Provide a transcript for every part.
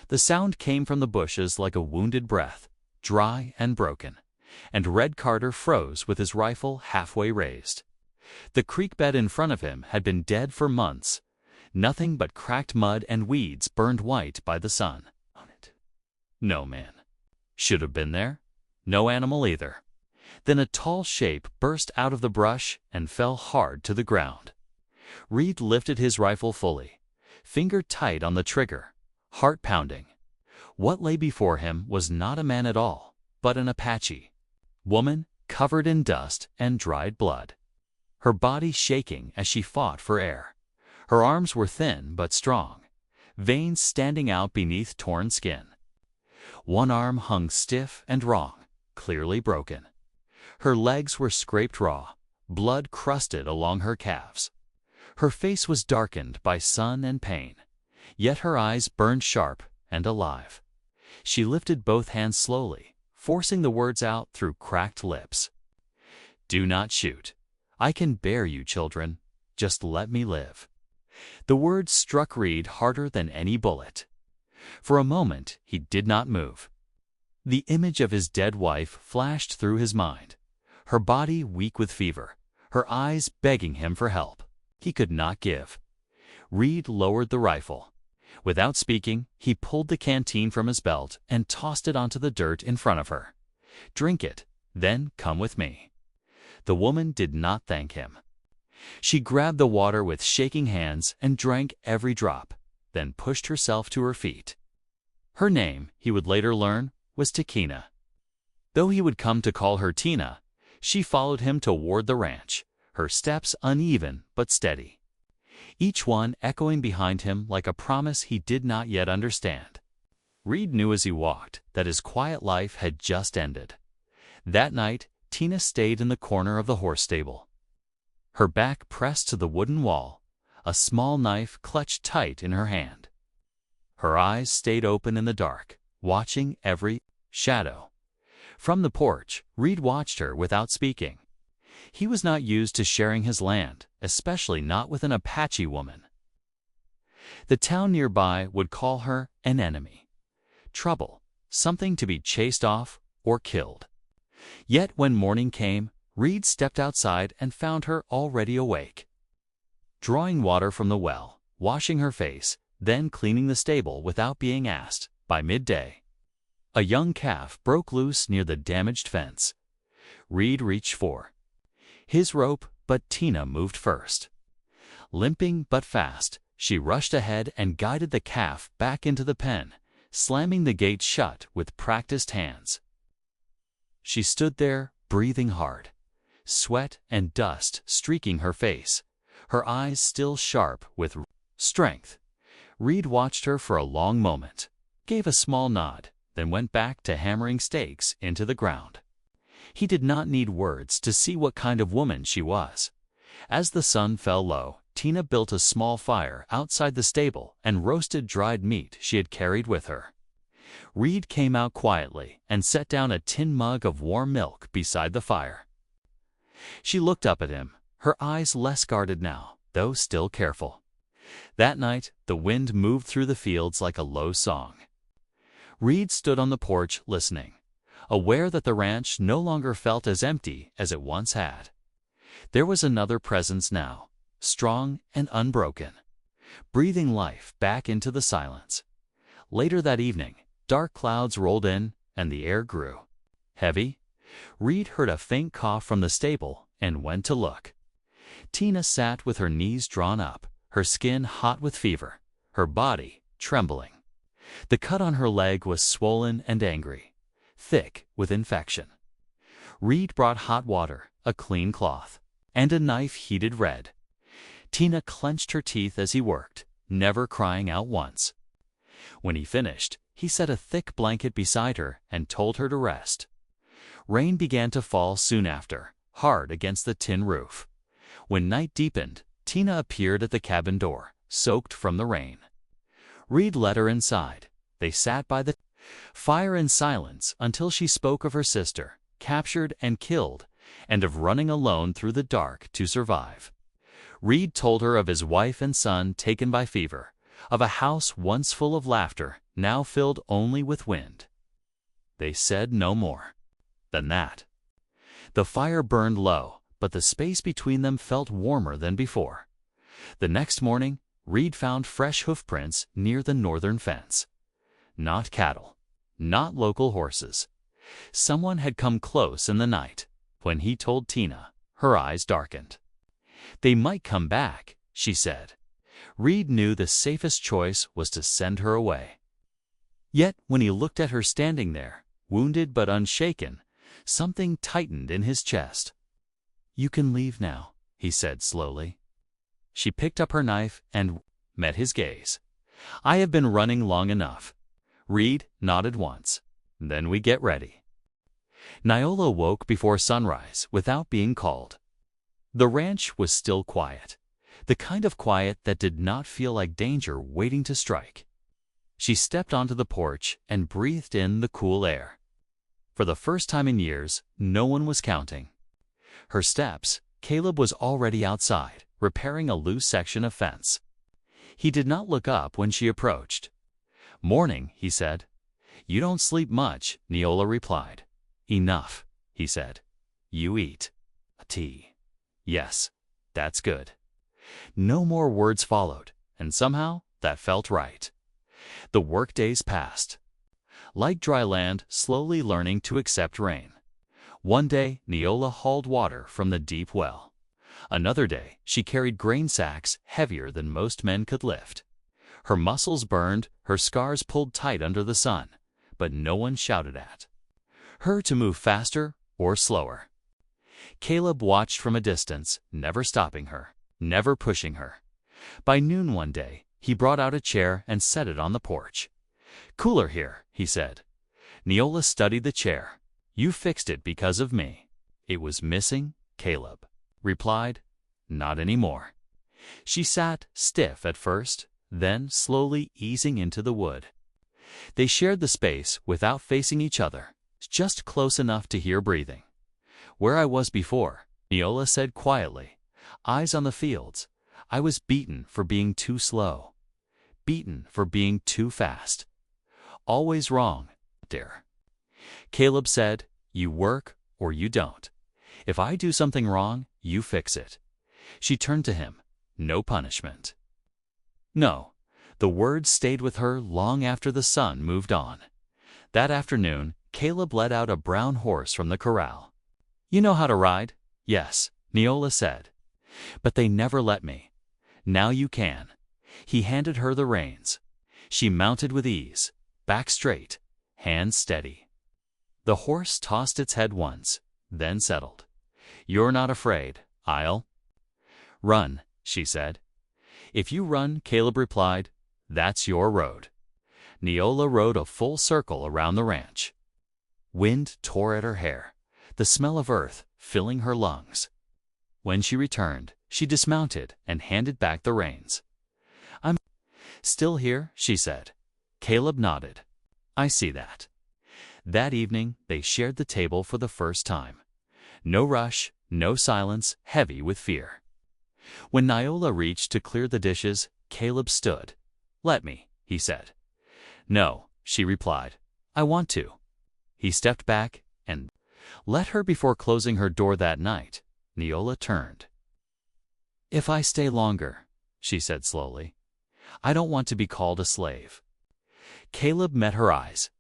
The sound came from the bushes like a wounded breath, dry and broken, and Red Carter froze with his rifle halfway raised. The creek bed in front of him had been dead for months. Nothing but cracked mud and weeds burned white by the sun. No man should have been there. No animal either. Then a tall shape burst out of the brush and fell hard to the ground. Reed lifted his rifle fully, finger tight on the trigger, heart pounding. What lay before him was not a man at all, but an Apache woman covered in dust and dried blood, her body shaking as she fought for air. Her arms were thin but strong, veins standing out beneath torn skin. One arm hung stiff and wrong, clearly broken. Her legs were scraped raw, blood crusted along her calves. Her face was darkened by sun and pain, yet her eyes burned sharp and alive. She lifted both hands slowly, forcing the words out through cracked lips. "Do not shoot. I can bear you, children. Just let me live." The words struck Reed harder than any bullet. For a moment he did not move. The image of his dead wife flashed through his mind, her body weak with fever, her eyes begging him for help. He could not give. Reed lowered the rifle. Without speaking, he pulled the canteen from his belt and tossed it onto the dirt in front of her. "Drink it, then come with me." The woman did not thank him. She grabbed the water with shaking hands and drank every drop, then pushed herself to her feet. Her name, he would later learn, was Tikina. Though he would come to call her Tina, she followed him toward the ranch, her steps uneven but steady, each one echoing behind him like a promise he did not yet understand. Reed knew as he walked that his quiet life had just ended. That night, Tina stayed in the corner of the horse stable, her back pressed to the wooden wall, a small knife clutched tight in her hand. Her eyes stayed open in the dark, watching every shadow. From the porch, Reed watched her without speaking. He was not used to sharing his land, especially not with an Apache woman. The town nearby would call her an enemy, trouble, something to be chased off or killed. Yet when morning came, Reed stepped outside and found her already awake, drawing water from the well, washing her face, then cleaning the stable without being asked. By midday, a young calf broke loose near the damaged fence. Reed reached for his rope, but Tina moved first. Limping but fast, she rushed ahead and guided the calf back into the pen, slamming the gate shut with practiced hands. She stood there, breathing hard, sweat and dust streaking her face, her eyes still sharp with strength. Reed watched her for a long moment, gave a small nod, then went back to hammering stakes into the ground. He did not need words to see what kind of woman she was. As the sun fell low, Tina built a small fire outside the stable and roasted dried meat she had carried with her. Reed came out quietly and set down a tin mug of warm milk beside the fire. She looked up at him, her eyes less guarded now, though still careful. That night, the wind moved through the fields like a low song. Reed stood on the porch listening, aware that the ranch no longer felt as empty as it once had. There was another presence now, strong and unbroken, breathing life back into the silence. Later that evening, dark clouds rolled in and the air grew heavy. Reed heard a faint cough from the stable and went to look. Tina sat with her knees drawn up, her skin hot with fever, her body trembling. The cut on her leg was swollen and angry, thick with infection. Reed brought hot water, a clean cloth, and a knife heated red. Tina clenched her teeth as he worked, never crying out once. When he finished, he set a thick blanket beside her and told her to rest. Rain began to fall soon after, hard against the tin roof. When night deepened, Tina appeared at the cabin door, soaked from the rain. Reed led her inside. They sat by the fire in silence until she spoke of her sister, captured and killed, and of running alone through the dark to survive. Reed told her of his wife and son taken by fever, of a house once full of laughter, now filled only with wind. They said no more than that. The fire burned low, but the space between them felt warmer than before. The next morning, Reed found fresh hoofprints near the northern fence. Not cattle, not local horses. Someone had come close in the night. When he told Tina, her eyes darkened. They might come back, she said. Reed knew the safest choice was to send her away. Yet, when he looked at her standing there, wounded but unshaken, something tightened in his chest. "You can leave now," he said slowly. She picked up her knife and met his gaze. "I have been running long enough." Reed nodded once. "Then we get ready." Niola woke before sunrise without being called. The ranch was still quiet, the kind of quiet that did not feel like danger waiting to strike. She stepped onto the porch and breathed in the cool air. For the first time in years, no one was counting. Her steps, Caleb was already outside, repairing a loose section of fence. He did not look up when she approached. "Morning," he said. "You don't sleep much," Niola replied. "Enough," he said. "You eat a tea." "Yes, that's good." No more words followed, and somehow that felt right. The workdays passed. Like dry land, slowly learning to accept rain. One day, Niola hauled water from the deep well. Another day, she carried grain sacks heavier than most men could lift. Her muscles burned, her scars pulled tight under the sun, but no one shouted at her to move faster or slower. Caleb watched from a distance, never stopping her, never pushing her. By noon one day, he brought out a chair and set it on the porch. "Cooler here," he said. Niola studied the chair. "You fixed it because of me." "It was missing," Caleb replied. "Not anymore." She sat stiff at first, then slowly easing into the wood. They shared the space without facing each other, just close enough to hear breathing. "Where I was before," Niola said quietly, eyes on the fields. "I was beaten for being too slow, beaten for being too fast. Always wrong, dear." Caleb said, "You work or you don't. If I do something wrong, you fix it." She turned to him. "No punishment." No. The words stayed with her long after the sun moved on. That afternoon, Caleb led out a brown horse from the corral. "You know how to ride?" "Yes," Niola said. "But they never let me. Now you can." He handed her the reins. She mounted with ease, back straight, hands steady. The horse tossed its head once, then settled. "You're not afraid, I'll run," she said. "If you run," Caleb replied, "that's your road." Niola rode a full circle around the ranch. Wind tore at her hair, the smell of earth filling her lungs. When she returned, she dismounted and handed back the reins. "I'm still here," she said. Caleb nodded. "I see that." That evening, they shared the table for the first time. No rush, no silence, heavy with fear. When Niola reached to clear the dishes, Caleb stood. "Let me," he said. "No," she replied. "I want to." He stepped back and let her before closing her door that night. Niola turned. "If I stay longer," she said slowly, "I don't want to be called a slave." Caleb met her eyes.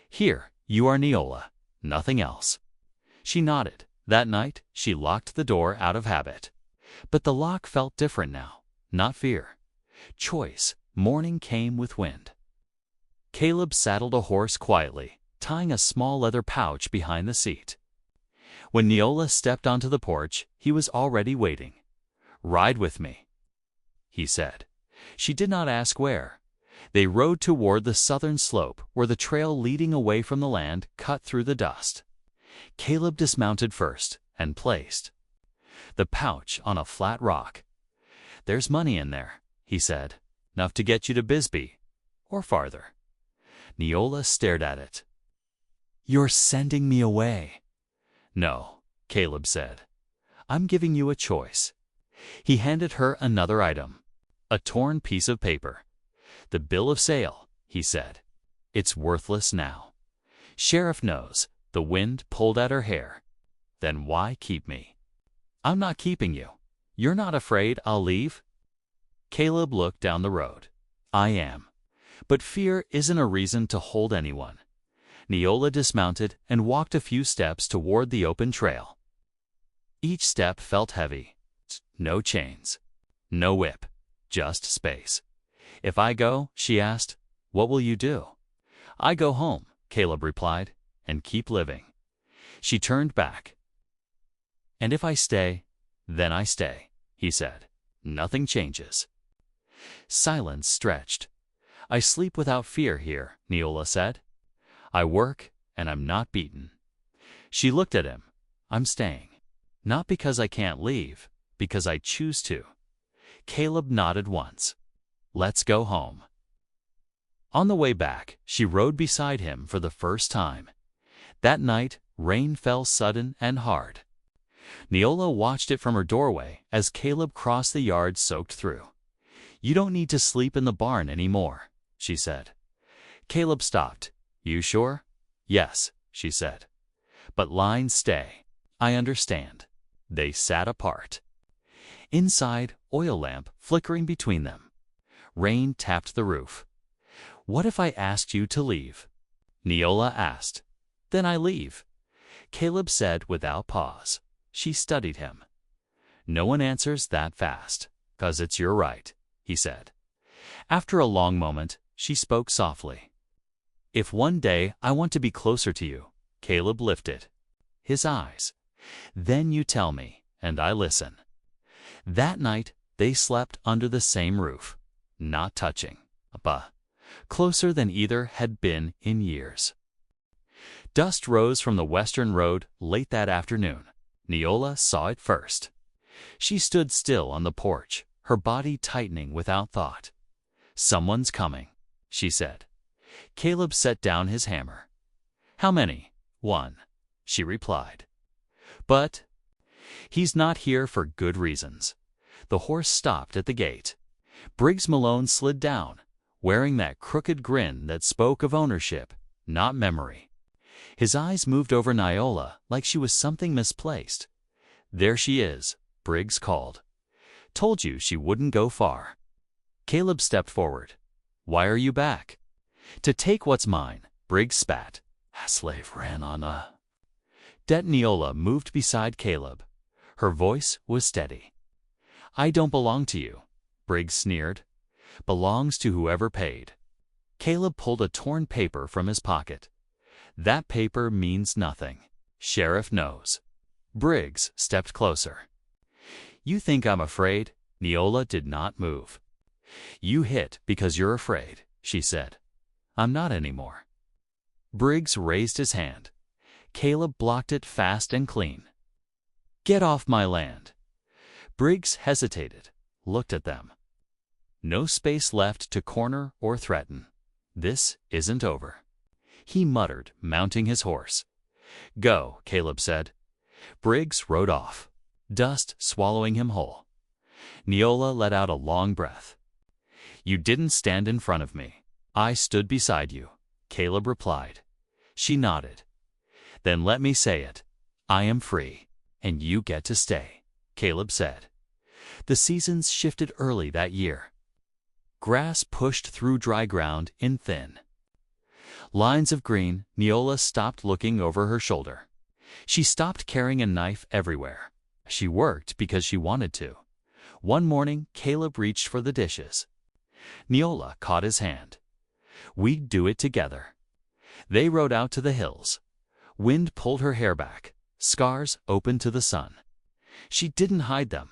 "Here, you are Niola, nothing else." She nodded. That night, she locked the door out of habit. But the lock felt different now, not fear. Choice. Morning came with wind. Caleb saddled a horse quietly, tying a small leather pouch behind the seat. When Niola stepped onto the porch, he was already waiting. "Ride with me," he said. She did not ask where. They rode toward the southern slope where the trail leading away from the land cut through the dust. Caleb dismounted first and placed the pouch on a flat rock. "There's money in there," he said, "enough to get you to Bisbee or farther." Niola stared at it. "You're sending me away." "No," Caleb said. "I'm giving you a choice." He handed her another item, a torn piece of paper. "The bill of sale," he said. It's worthless now. Sheriff knows. The wind pulled at her hair. Then why keep me? I'm not keeping you. You're not afraid I'll leave? Caleb looked down the road. I am. But fear isn't a reason to hold anyone. Neola dismounted and walked a few steps toward the open trail. Each step felt heavy. No chains. No whip. Just space. If I go, she asked, what will you do? I go home, Caleb replied, and keep living. She turned back. And if I stay, then I stay, he said. Nothing changes. Silence stretched. I sleep without fear here, Neola said. I work, and I'm not beaten. She looked at him. I'm staying. Not because I can't leave, because I choose to. Caleb nodded once. Let's go home. On the way back, she rode beside him for the first time. That night, rain fell sudden and hard. Neola watched it from her doorway as Caleb crossed the yard soaked through. You don't need to sleep in the barn anymore, she said. Caleb stopped. You sure? Yes, she said. But lines stay. I understand. They sat apart. Inside, oil lamp flickering between them. Rain tapped the roof. What if I asked you to leave? Neola asked. Then I leave. Caleb said without pause. She studied him. No one answers that fast, 'cause it's your right, he said. After a long moment, she spoke softly. If one day I want to be closer to you, Caleb lifted his eyes. Then you tell me, and I listen. That night, they slept under the same roof, not touching, but closer than either had been in years. Dust rose from the western road late that afternoon. Neola saw it first. She stood still on the porch, her body tightening without thought. Someone's coming, she said. Caleb set down his hammer. How many? One, she replied. But he's not here for good reasons. The horse stopped at the gate. Briggs Malone slid down, wearing that crooked grin that spoke of ownership, not memory. His eyes moved over Neola like she was something misplaced. There she is, Briggs called. Told you she wouldn't go far. Caleb stepped forward. Why are you back? To take what's mine, Briggs spat. A slave ran on a... Neola moved beside Caleb. Her voice was steady. I don't belong to you, Briggs sneered. Belongs to whoever paid. Caleb pulled a torn paper from his pocket. That paper means nothing. Sheriff knows. Briggs stepped closer. You think I'm afraid? Neola did not move. You hit because you're afraid, she said. I'm not anymore. Briggs raised his hand. Caleb blocked it fast and clean. Get off my land. Briggs hesitated, looked at them. No space left to corner or threaten. This isn't over. He muttered, mounting his horse. Go, Caleb said. Briggs rode off, dust swallowing him whole. Neola let out a long breath. You didn't stand in front of me. I stood beside you, Caleb replied. She nodded. Then let me say it. I am free, and you get to stay, Caleb said. The seasons shifted early that year. Grass pushed through dry ground in thin lines of green. Neola stopped looking over her shoulder. She stopped carrying a knife everywhere. She worked because she wanted to. One morning, Caleb reached for the dishes. Neola caught his hand. We'd do it together. They rode out to the hills. Wind pulled her hair back, scars open to the sun. She didn't hide them.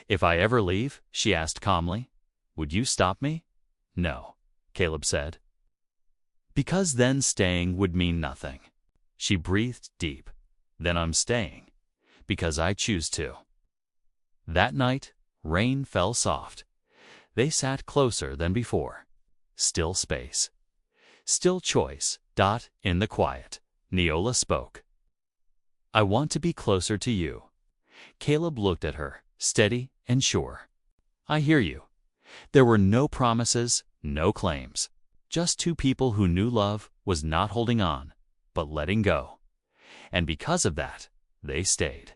If I ever leave, she asked calmly, would you stop me? No, Caleb said. Because then staying would mean nothing. She breathed deep. Then I'm staying, because I choose to. That night, rain fell soft. They sat closer than before. Still space. Still choice. In the quiet, Neola spoke. I want to be closer to you. Caleb looked at her, steady and sure. I hear you. There were no promises, no claims. Just two people who knew love was not holding on, but letting go. And because of that, they stayed.